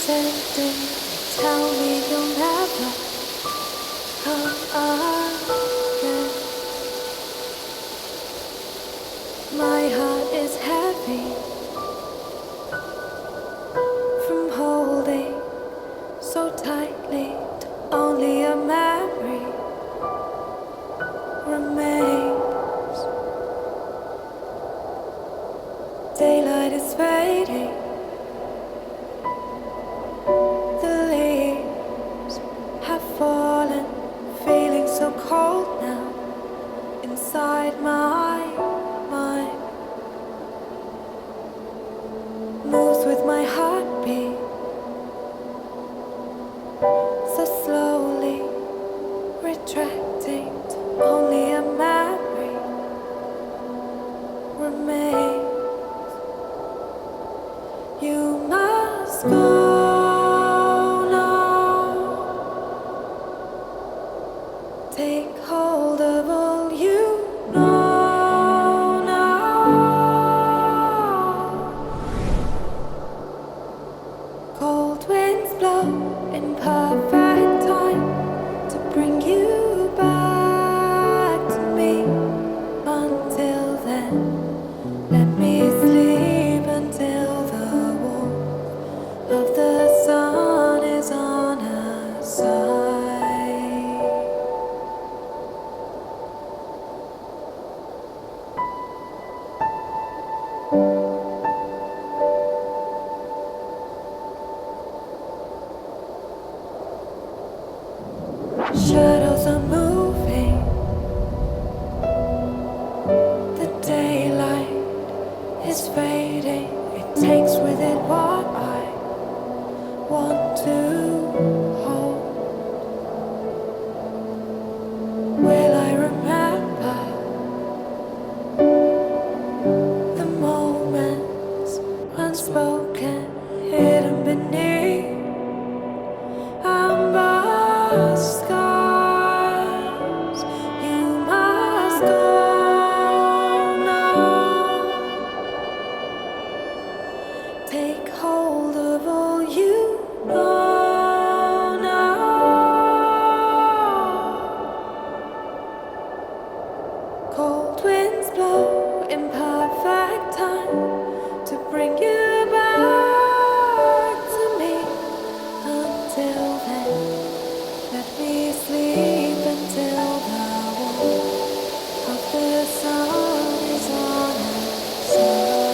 descending. Tell me you'll never come again. My heart is heavy from holding so tightly to only a memory remains. Daylight is fading. The leaves have fallen, feeling so cold now inside my mind. Moves with my heartbeat so slowly, retracting to only a memory remains. You must go now. Take hold of all you know now. Cold winds blow in perfect time to bring you back to me. Until then, let me sleep until the warmth of the sun is on our side. Shadows are moving. The daylight is fading. It takes with it what I want to hold. Will I remember the moments unspoken, hidden beneath amber skies? You must go now. Take hold of all you know now. Cold winds blow in perfect time to bring you back to me. Until then, let me sleep until the warmth of the sun is on our side.